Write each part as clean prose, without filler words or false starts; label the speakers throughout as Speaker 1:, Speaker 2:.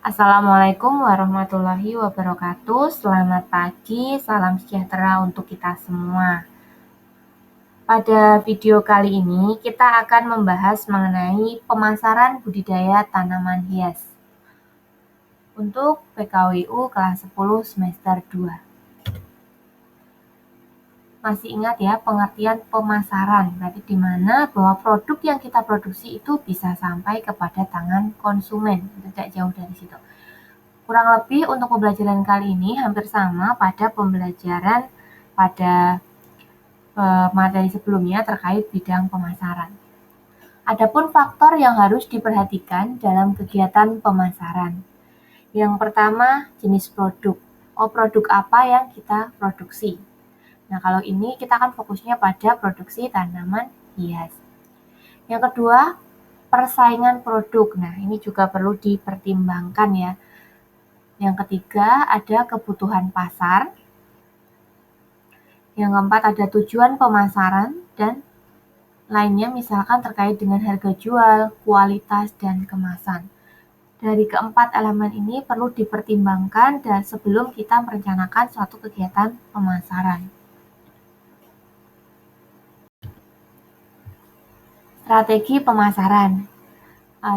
Speaker 1: Assalamualaikum warahmatullahi wabarakatuh. Selamat pagi, salam sejahtera untuk kita semua. Pada video kali ini kita akan membahas mengenai pemasaran budidaya tanaman hias untuk PKWU kelas 10 semester 2. Masih ingat ya pengertian pemasaran, berarti di mana bahwa produk yang kita produksi itu bisa sampai kepada tangan konsumen, tidak jauh dari situ. Kurang lebih untuk pembelajaran kali ini hampir sama pada pembelajaran pada materi sebelumnya terkait bidang pemasaran. Adapun faktor yang harus diperhatikan dalam kegiatan pemasaran. Yang pertama, jenis produk. Produk apa yang kita produksi? Nah, kalau ini kita akan fokusnya pada produksi tanaman hias. Yang kedua, persaingan produk. Nah, ini juga perlu dipertimbangkan ya. Yang ketiga, ada kebutuhan pasar. Yang keempat, ada tujuan pemasaran dan lainnya misalkan terkait dengan harga jual, kualitas, dan kemasan. Dari keempat elemen ini perlu dipertimbangkan dan sebelum kita merencanakan suatu kegiatan pemasaran. Strategi pemasaran.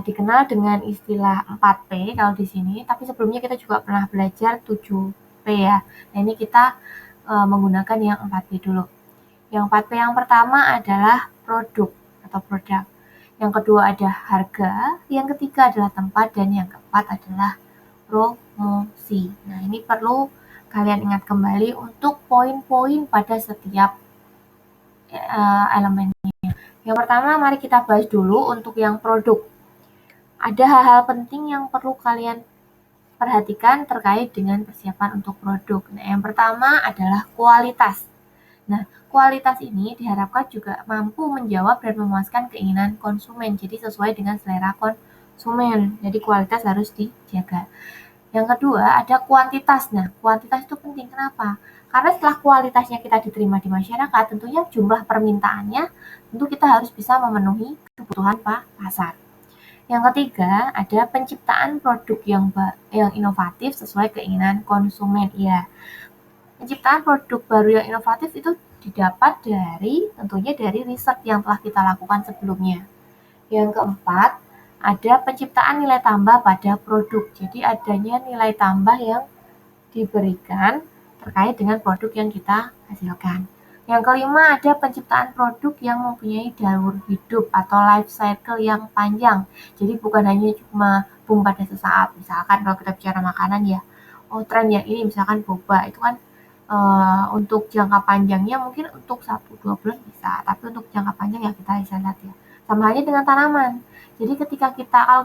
Speaker 1: Dikenal dengan istilah 4P kalau di sini, tapi sebelumnya kita juga pernah belajar 7P ya. Nah, ini kita menggunakan yang 4P dulu. Yang 4P yang pertama adalah produk atau produk. Yang kedua ada harga, yang ketiga adalah tempat, dan yang keempat adalah promosi. Nah, ini perlu kalian ingat kembali untuk poin-poin pada setiap elemennya. Yang pertama, mari kita bahas dulu untuk yang produk. Ada hal-hal penting yang perlu kalian perhatikan terkait dengan persiapan untuk produk. Nah, yang pertama adalah kualitas. Nah, kualitas ini diharapkan juga mampu menjawab dan memuaskan keinginan konsumen, jadi sesuai dengan selera konsumen. Jadi kualitas harus dijaga. Yang kedua ada kuantitas. Nah, kuantitas itu penting. Kenapa? Karena setelah kualitasnya kita diterima di masyarakat, tentunya jumlah permintaannya tentu kita harus bisa memenuhi kebutuhan pasar. Yang ketiga, ada penciptaan produk yang inovatif sesuai keinginan konsumen. Ya, penciptaan produk baru yang inovatif itu didapat tentunya dari riset yang telah kita lakukan sebelumnya. Yang keempat, ada penciptaan nilai tambah pada produk. Jadi adanya nilai tambah yang diberikan terkait dengan produk yang kita hasilkan. Yang kelima, ada penciptaan produk yang mempunyai daur hidup atau life cycle yang panjang. Jadi bukan hanya cuma boom pada sesaat. Misalkan kalau kita bicara makanan ya, tren yang ini misalkan boba, itu kan untuk jangka panjangnya mungkin untuk 1-2 bulan bisa, tapi untuk jangka panjang ya kita bisa lihat ya. Sama halnya dengan tanaman. Jadi kalau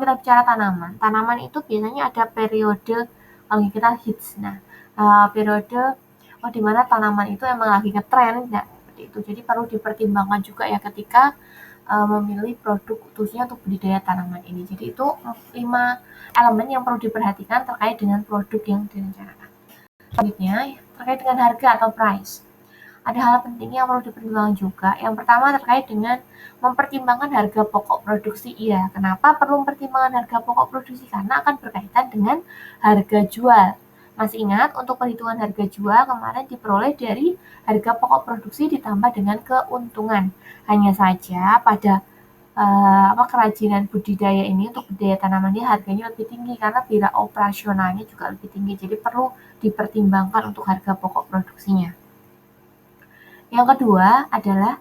Speaker 1: kita bicara tanaman itu biasanya ada periode kalau kita hits. Nah, periode di mana tanaman itu emang lagi ngetren, ya seperti itu. Jadi perlu dipertimbangkan juga ya ketika memilih produk khususnya untuk budidaya tanaman ini. Jadi itu 5 elemen yang perlu diperhatikan terkait dengan produk yang direncanakan. Selanjutnya terkait dengan harga atau price. Ada hal penting yang perlu dipertimbangkan juga. Yang pertama terkait dengan mempertimbangkan harga pokok produksi. Iya, kenapa perlu mempertimbangkan harga pokok produksi? Karena akan berkaitan dengan harga jual. Masih ingat untuk perhitungan harga jual kemarin diperoleh dari harga pokok produksi ditambah dengan keuntungan. Hanya saja pada kerajinan budidaya ini untuk budidaya tanamannya harganya lebih tinggi karena biaya operasionalnya juga lebih tinggi. Jadi perlu dipertimbangkan untuk harga pokok produksinya. Yang kedua adalah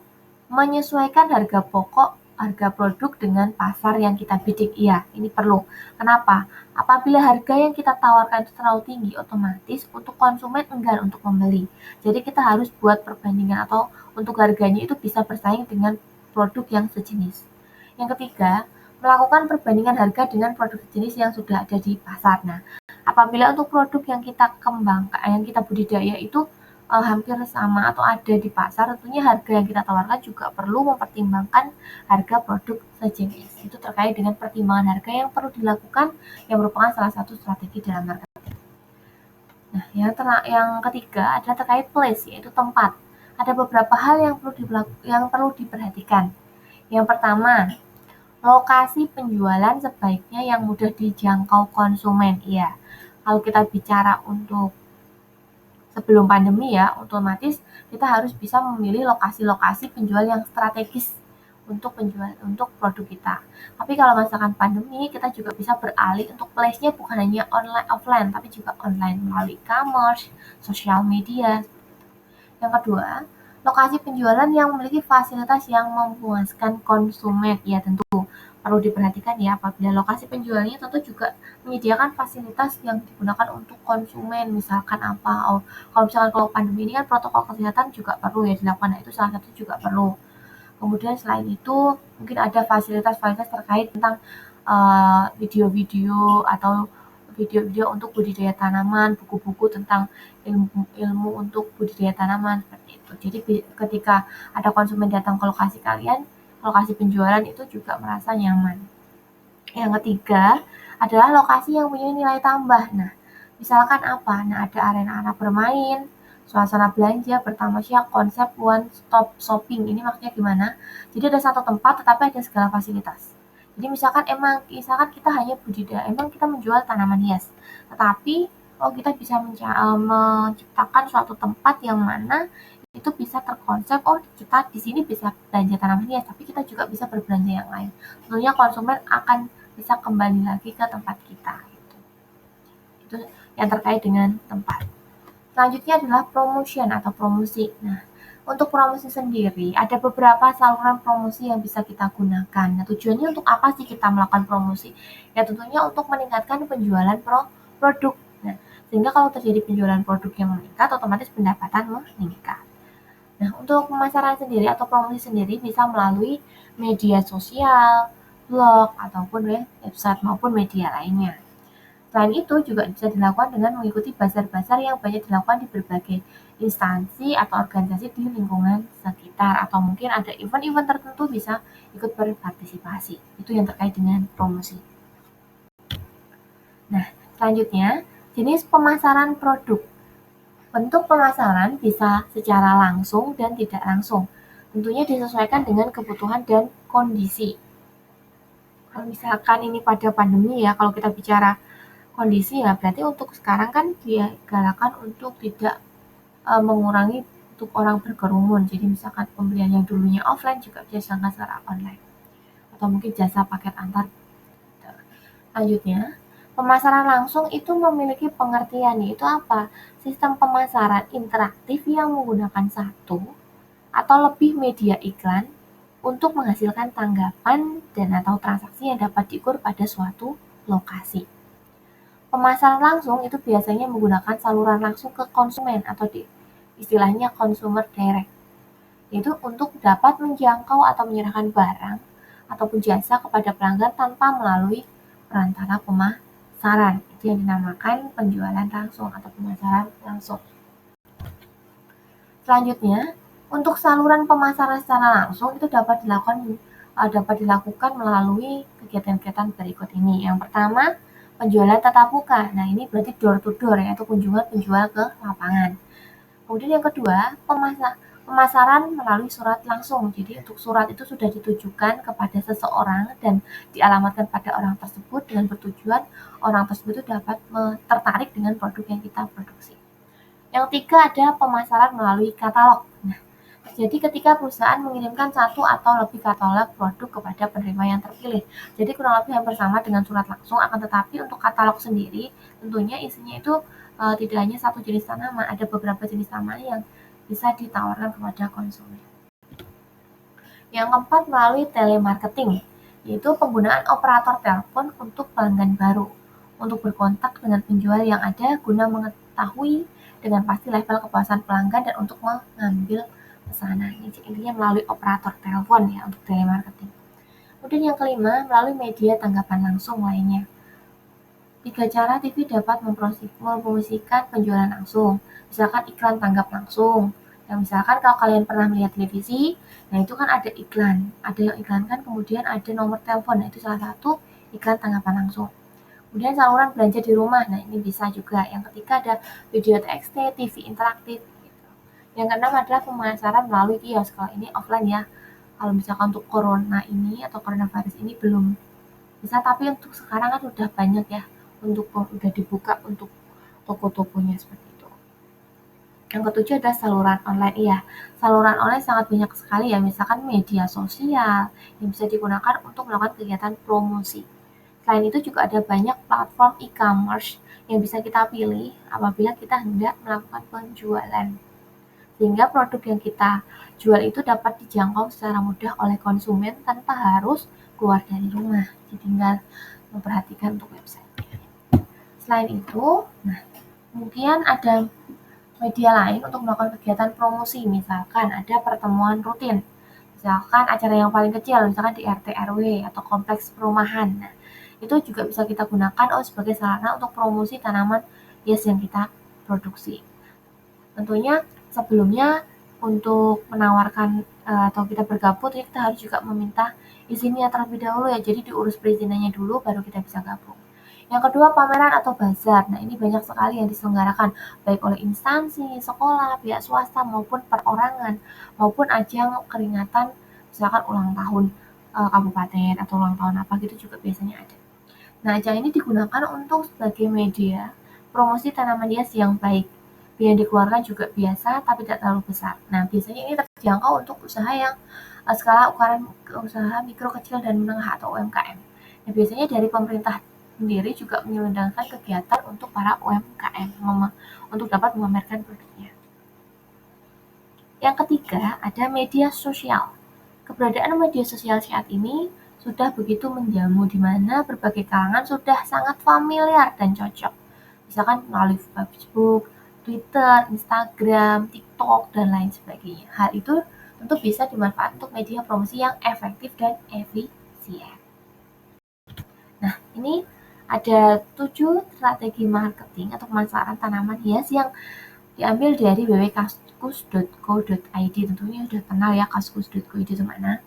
Speaker 1: menyesuaikan harga produk dengan pasar yang kita bidik. Iya, ini perlu. Kenapa? Apabila harga yang kita tawarkan itu terlalu tinggi, otomatis untuk konsumen enggan untuk membeli. Jadi kita harus buat perbandingan atau untuk harganya itu bisa bersaing dengan produk yang sejenis. Yang ketiga, melakukan perbandingan harga dengan produk sejenis yang sudah ada di pasar. Nah, apabila untuk produk yang kita kembangkan, yang kita budidaya itu hampir sama atau ada di pasar, tentunya harga yang kita tawarkan juga perlu mempertimbangkan harga produk sejenis. Itu terkait dengan pertimbangan harga yang perlu dilakukan, yang merupakan salah satu strategi dalam marketing. Nah, yang ketiga adalah terkait place, yaitu tempat. Ada beberapa hal yang perlu diperhatikan. Yang pertama, Lokasi penjualan sebaiknya yang mudah dijangkau konsumen. Iya, kalau kita bicara untuk sebelum pandemi ya, otomatis kita harus bisa memilih lokasi-lokasi penjual yang strategis untuk produk kita. Tapi kalau misalkan pandemi, kita juga bisa beralih untuk place-nya bukan hanya online offline, tapi juga online melalui e-commerce, sosial media. Yang kedua, lokasi penjualan yang memiliki fasilitas yang memuaskan konsumen. Ya, tentu perlu diperhatikan ya, apabila lokasi penjualnya tentu juga menyediakan fasilitas yang digunakan untuk konsumen. Misalkan apa? Kalau misalkan kalau pandemi ini kan protokol kesehatan juga perlu ya dilakukan. Nah, itu salah satu juga perlu. Kemudian selain itu mungkin ada fasilitas-fasilitas terkait tentang video-video atau video-video untuk budidaya tanaman, buku-buku tentang ilmu untuk budidaya tanaman seperti itu. Jadi ketika ada konsumen datang ke lokasi kalian, lokasi penjualan itu juga merasa nyaman. Yang ketiga adalah lokasi yang punya nilai tambah. Nah, misalkan apa? Nah, ada arena anak bermain, suasana belanja, bertamasya, konsep one stop shopping. Ini maksudnya gimana? Jadi ada satu tempat tetapi ada segala fasilitas. Jadi misalkan kita hanya budidaya, emang kita menjual tanaman hias. Tetapi kita bisa menciptakan suatu tempat yang mana itu bisa terkonsep, kita di sini bisa belanja tanaman hias, tapi kita juga bisa berbelanja yang lain. Tentunya konsumen akan bisa kembali lagi ke tempat kita. Itu yang terkait dengan tempat. Selanjutnya adalah promotion atau promosi. Nah, untuk promosi sendiri, ada beberapa saluran promosi yang bisa kita gunakan. Nah, tujuannya untuk apa sih kita melakukan promosi? Ya, tentunya untuk meningkatkan penjualan produk. Nah, sehingga kalau terjadi penjualan produk yang meningkat, otomatis pendapatan meningkat. Nah, untuk pemasaran sendiri atau promosi sendiri bisa melalui media sosial, blog, ataupun website maupun media lainnya. Selain itu juga bisa dilakukan dengan mengikuti bazar-bazar yang banyak dilakukan di berbagai instansi atau organisasi di lingkungan sekitar, atau mungkin ada event-event tertentu bisa ikut berpartisipasi. Itu yang terkait dengan promosi. Nah, selanjutnya jenis pemasaran produk. Bentuk pemasaran bisa secara langsung dan tidak langsung. Tentunya disesuaikan dengan kebutuhan dan kondisi. Kalau misalkan ini pada pandemi ya, kalau kita bicara kondisi ya berarti untuk sekarang kan dia galakan untuk tidak mengurangi untuk orang berkerumun. Jadi misalkan pembelian yang dulunya offline juga bisa dilakukan secara online. Atau mungkin jasa paket antar. Selanjutnya, pemasaran langsung itu memiliki pengertian, yaitu apa? Sistem pemasaran interaktif yang menggunakan satu atau lebih media iklan untuk menghasilkan tanggapan dan atau transaksi yang dapat diukur pada suatu lokasi. Pemasaran langsung itu biasanya menggunakan saluran langsung ke konsumen atau istilahnya consumer direct, yaitu untuk dapat menjangkau atau menyerahkan barang ataupun jasa kepada pelanggan tanpa melalui perantara pemasaran. Itu yang dinamakan penjualan langsung atau pemasaran langsung. Selanjutnya, untuk saluran pemasaran secara langsung itu dapat dilakukan melalui kegiatan-kegiatan berikut ini. Yang pertama, penjualan tatap muka. Nah, ini berarti door to door ya, atau kunjungan penjual ke lapangan. Kemudian yang kedua, pemasaran melalui surat langsung. Jadi untuk surat itu sudah ditujukan kepada seseorang dan dialamatkan pada orang tersebut dengan bertujuan orang tersebut itu dapat tertarik dengan produk yang kita produksi. Yang ketiga ada pemasaran melalui katalog. Nah, jadi ketika perusahaan mengirimkan satu atau lebih katalog produk kepada penerima yang terpilih. Jadi kurang lebih hampir sama dengan surat langsung, akan tetapi untuk katalog sendiri tentunya isinya itu tidak hanya satu jenis tanaman, ada beberapa jenis tanaman yang bisa ditawarkan kepada konsumen. Yang keempat melalui telemarketing, yaitu penggunaan operator telepon untuk pelanggan baru untuk berkontak dengan penjual yang ada guna mengetahui dengan pasti level kepuasan pelanggan dan untuk mengambil pesanan. Intinya melalui operator telepon ya untuk telemarketing. Kemudian yang kelima, melalui media tanggapan langsung lainnya. 3 cara TV dapat mempromosikan penjualan langsung. Misalkan iklan tanggap langsung. Nah, misalkan kalau kalian pernah melihat televisi, nah itu kan ada iklan. Ada yang iklankan, kemudian ada nomor telepon. Nah, itu salah satu iklan tanggapan langsung. Kemudian saluran belanja di rumah, nah ini bisa juga. Yang ketiga ada video TXT, TV interaktif. Gitu. Yang keenam adalah pemasaran melalui kios. Kalau ini offline ya, Kalau misalkan untuk corona ini atau coronavirus ini belum bisa, tapi untuk sekarang kan udah banyak ya, udah dibuka untuk toko-tokonya seperti itu. Yang ketujuh adalah saluran online. Iya, saluran online sangat banyak sekali ya, misalkan media sosial yang bisa digunakan untuk melakukan kegiatan promosi. Selain itu juga ada banyak platform e-commerce yang bisa kita pilih apabila kita hendak melakukan penjualan. Sehingga produk yang kita jual itu dapat dijangkau secara mudah oleh konsumen tanpa harus keluar dari rumah. Jadi tinggal memperhatikan untuk website. Selain itu, nah, kemudian ada media lain untuk melakukan kegiatan promosi, misalkan ada pertemuan rutin, misalkan acara yang paling kecil, misalkan di RT RW atau kompleks perumahan. Nah, itu juga bisa kita gunakan sebagai sarana untuk promosi tanaman hias yang kita produksi. Tentunya sebelumnya untuk menawarkan atau kita bergabung, kita harus juga meminta izinnya terlebih dahulu ya, jadi diurus perizinannya dulu baru kita bisa gabung. Yang kedua, pameran atau bazar. Nah, ini banyak sekali yang diselenggarakan, baik oleh instansi, sekolah, pihak swasta, maupun perorangan, maupun ajang peringatan, misalkan ulang tahun kabupaten atau ulang tahun apa gitu juga biasanya ada. Nah, ajang ini digunakan untuk sebagai media promosi tanaman hias yang baik. Biaya yang dikeluarkan juga biasa, tapi tidak terlalu besar. Nah, biasanya ini terjangkau untuk usaha yang skala ukuran usaha mikro, kecil, dan menengah atau UMKM. Nah, biasanya dari pemerintah sendiri juga menyelenggarakan kegiatan untuk para UMKM untuk dapat memamerkan produknya. Yang ketiga, ada media sosial. Keberadaan media sosial saat ini sudah begitu menjamu, di mana berbagai kalangan sudah sangat familiar dan cocok. Misalkan melalui Facebook, Twitter, Instagram, TikTok, dan lain sebagainya. Hal itu tentu bisa dimanfaatkan untuk media promosi yang efektif dan efisien. Nah, ini ada 7 strategi marketing atau pemasaran tanaman hias yang diambil dari www.kaskus.co.id. Tentunya sudah kenal ya kaskus.co.id itu mana.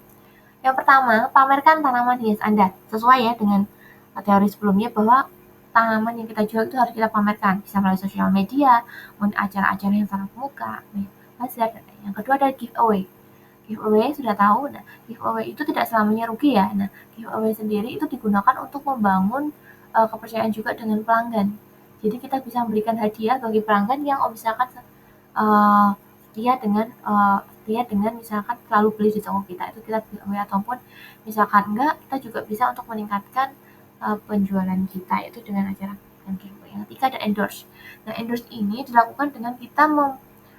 Speaker 1: Yang pertama, pamerkan tanaman hias Anda. Sesuai ya dengan teori sebelumnya bahwa tanaman yang kita jual itu harus kita pamerkan. Bisa melalui sosial media, acara-acara yang tatap muka, bazar, dan lain. Yang kedua ada giveaway. Giveaway sudah tahu. Nah, giveaway itu tidak selamanya rugi ya. Nah, giveaway sendiri itu digunakan untuk membangun kepercayaan juga dengan pelanggan. Jadi kita bisa memberikan hadiah bagi pelanggan yang misalkan dia dengan misalkan selalu beli di toko kita, itu kita giveaway, ataupun misalkan enggak, kita juga bisa untuk meningkatkan penjualan kita itu dengan acara giveaway. Yang ketiga ada endorse. Nah, endorse ini dilakukan dengan kita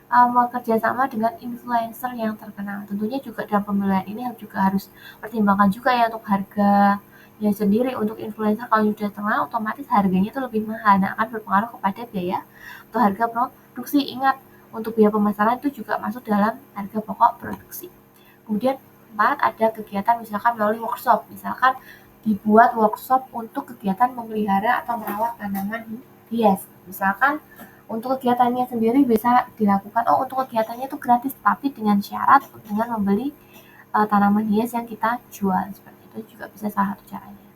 Speaker 1: bekerja sama dengan influencer yang terkenal. Tentunya juga dalam pemilihan ini juga harus pertimbangkan juga ya untuk harga ya sendiri. Untuk influencer kalau sudah terkenal, otomatis harganya itu lebih mahal. Nah, akan berpengaruh kepada biaya atau harga produksi. Ingat, untuk biaya pemasaran itu juga masuk dalam harga pokok produksi. Kemudian 4, ada kegiatan misalkan melalui workshop. Misalkan dibuat workshop untuk kegiatan memelihara atau merawat tanaman hias. Misalkan untuk kegiatannya sendiri bisa dilakukan, untuk kegiatannya itu gratis, tapi dengan syarat dengan membeli tanaman hias yang kita jual. Seperti itu juga bisa salah satu caranya.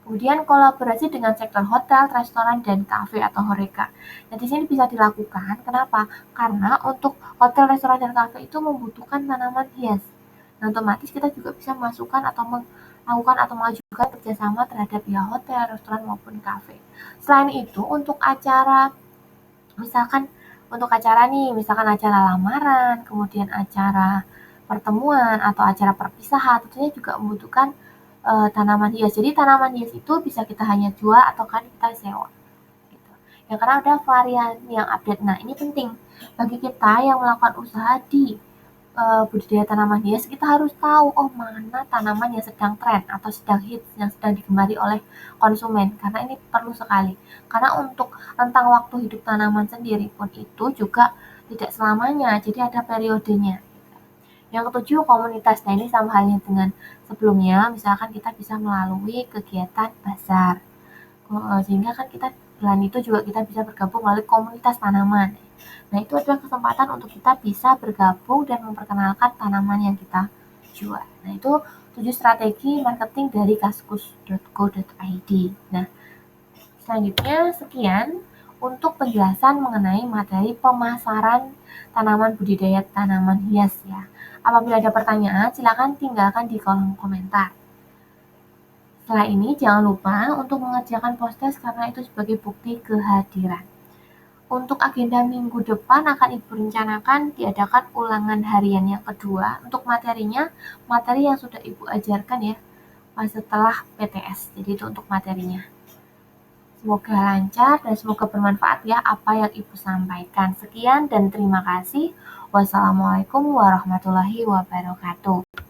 Speaker 1: Kemudian kolaborasi dengan sektor hotel, restoran, dan kafe atau HoReCa. Nah, di sini bisa dilakukan. Kenapa? Karena untuk hotel, restoran, dan kafe itu membutuhkan tanaman hias. Nah, otomatis kita juga bisa masukkan atau melakukan atau mengajukan kerjasama terhadap pihak hotel, restoran, maupun kafe. Selain itu, untuk acara misalkan acara lamaran, kemudian acara pertemuan atau acara perpisahan, tentunya juga membutuhkan tanaman hias. Jadi tanaman hias itu bisa kita hanya jual atau kan kita sewa. Gitu. Ya, karena ada varian yang update. Nah, ini penting bagi kita yang melakukan usaha di budidaya tanaman hias. Kita harus tahu mana tanaman yang sedang tren atau sedang hits, yang sedang digemari oleh konsumen, karena ini perlu sekali. Karena untuk rentang waktu hidup tanaman sendiri pun itu juga tidak selamanya, jadi ada periodenya. Yang ketujuh, komunitas. Nah, ini sama halnya dengan sebelumnya, misalkan kita bisa melalui kegiatan bazar, sehingga kan kita selain itu juga kita bisa bergabung melalui komunitas tanaman. Nah, itu adalah kesempatan untuk kita bisa bergabung dan memperkenalkan tanaman yang kita jual. Nah, itu 7 strategi marketing dari kaskus.co.id. Nah, selanjutnya sekian untuk penjelasan mengenai materi pemasaran tanaman budidaya tanaman hias ya. Apabila ada pertanyaan, silakan tinggalkan di kolom komentar. Setelah ini, jangan lupa untuk mengerjakan post-test karena itu sebagai bukti kehadiran. Untuk agenda minggu depan akan Ibu rencanakan diadakan ulangan harian yang kedua. Untuk materinya, materi yang sudah Ibu ajarkan ya, setelah PTS. Jadi itu untuk materinya. Semoga lancar dan semoga bermanfaat ya apa yang Ibu sampaikan. Sekian dan terima kasih. Wassalamualaikum warahmatullahi wabarakatuh.